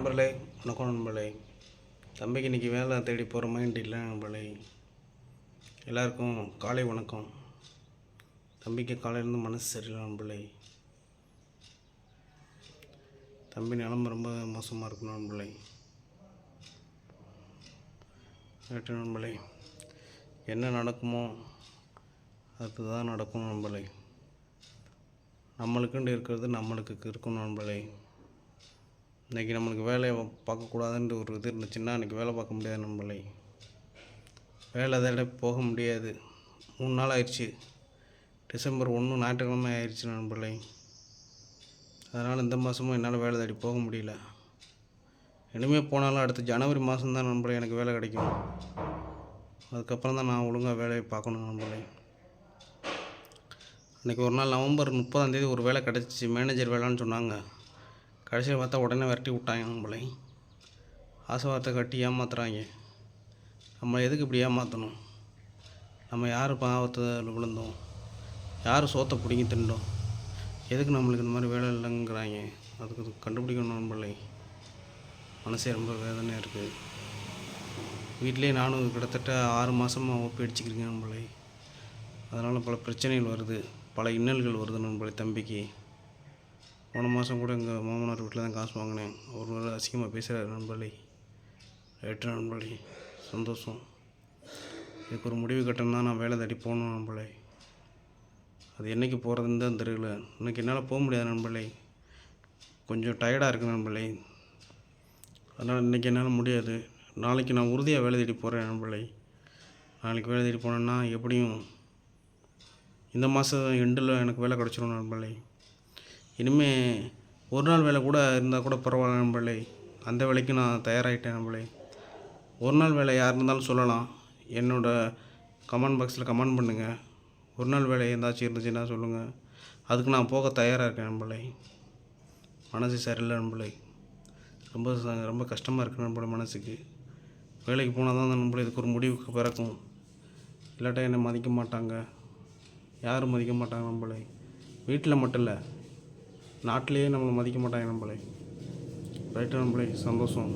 நண்பர்களே, வணக்கம் நண்பர்களே. தம்பிக்கு இன்றைக்கி வேலை தேடி போகிற மைண்ட் இல்லை நண்பர்களே. எல்லாருக்கும் காலை வணக்கம். தம்பிக்கு காலையிலேருந்து மனசு சரியில்லை நண்பர்களே. தம்பி நிலமை ரொம்ப மோசமாக இருக்கும் நண்பர்களே. ரைட்டு நண்பர்களே, என்ன நடக்குமோ அதுதான் நடக்கும் நண்பர்களே. நம்மளுக்குன்னு இருக்கிறது நம்மளுக்கு இருக்கும் நண்பர்களே. இன்றைக்கி நம்மளுக்கு வேலையை பார்க்கக்கூடாதுன்ற ஒரு இது இருந்துச்சுன்னா இன்றைக்கி வேலை பார்க்க முடியாது நண்பர்களே. வேலை தேட போக முடியாது. 3 நாள் ஆயிடுச்சு. டிசம்பர் 1 ஞாயிற்றுக்கிழமை ஆயிடுச்சு நண்பர்களே. அதனால் இந்த மாதமும் என்னால் வேலை தேடி போக முடியல. இனிமேல் போனாலும் அடுத்த ஜனவரி மாதம்தான் நண்பர்களே எனக்கு வேலை கிடைக்கும். அதுக்கப்புறம் தான் நான் ஒழுங்காக வேலையை பார்க்கணும் நண்பர்களே. இன்றைக்கி ஒரு நாள் நவம்பர் 30 ஒரு வேலை கிடச்சிச்சு. மேனேஜர் வேலைன்னு சொன்னாங்க. கடைசியில் பார்த்தா உடனே விரட்டி விட்டாங்க நம்மளை. ஆசை வார்த்தை கட்டி ஏமாத்துறாங்க. நம்ம எதுக்கு இப்படி ஏமாற்றணும்? நம்ம யார் பாவத்தில் விழுந்தோம்? யார் சோத்தை பிடிங்கி திண்டோம்? எதுக்கு நம்மளுக்கு இந்த மாதிரி வேலை இல்லைங்கிறாங்க? அதுக்கு கண்டுபிடிக்கணும் நம்மளை. மனசே ரொம்ப வேதனையாக இருக்குது. வீட்டிலே நானும் கிட்டத்தட்ட 6 மாதமாக ஓப்பி அடிச்சுக்கிறேங்க நம்மளை. அதனால் பல பிரச்சனைகள் வருது, பல இன்னல்கள் வருது நம்மளை. தம்பிக்கு போன மாதம் கூட எங்கள் மாமனார் வீட்டில் தான் காசு வாங்கினேன். ஒரு வேளை அசிங்கமாக பேசுகிறார் நண்பர்களே. ரைட்டு நண்பர்களே, சந்தோஷம். இதுக்கு ஒரு முடிவு கட்டணும் தான் நான் வேலை தேடி போகணும் நண்பர்களே. அது என்றைக்கு போகிறதுன்னு தான் தெரியல. இன்றைக்கி என்னால் போக முடியாது நண்பர்களே. கொஞ்சம் டயர்டாக இருக்குது நண்பர்களே. அதனால் இன்றைக்கி என்னால் முடியாது. நாளைக்கு நான் உறுதியாக வேலை தேடி போகிறேன் நண்பர்களே. நாளைக்கு வேலை தேடி போனேன்னா எப்படியும் இந்த மாதம் எண்டில் எனக்கு வேலை கிடச்சிரும் நண்பர்களே. இனிமேல் ஒரு நாள் வேலை கூட இருந்தால் கூட பரவாயில்ல நண்பர்களே. அந்த வேலைக்கு நான் தயாராகிட்டேன் நண்பர்களே. ஒரு நாள் வேலை யார் இருந்தாலும் சொல்லலாம். என்னோடய கமெண்ட் பாக்ஸில் கமெண்ட் பண்ணுங்கள். ஒரு நாள் வேலை ஏதாச்சும் இருந்துச்சுன்னா சொல்லுங்கள். அதுக்கு நான் போக தயாராக இருக்கேன் நண்பர்களே. மனசு சரியில்லை நண்பர்களே. ரொம்ப கஷ்டமாக இருக்குது நண்பர்களே மனசுக்கு. வேலைக்கு போனால் தான் நண்பர்களே இதுக்கு ஒரு முடிவுக்கு பிறக்கும். இல்லாட்டா என்னை மதிக்க மாட்டாங்க. யாரும் மதிக்க மாட்டாங்க நண்பர்களே. வீட்டில் மட்டும் இல்லை, நாட்டிலேயே நம்மளை மதிக்க மாட்டாங்க நண்பர்களே. ரைட்டு நண்பர்களே, சந்தோஷம்.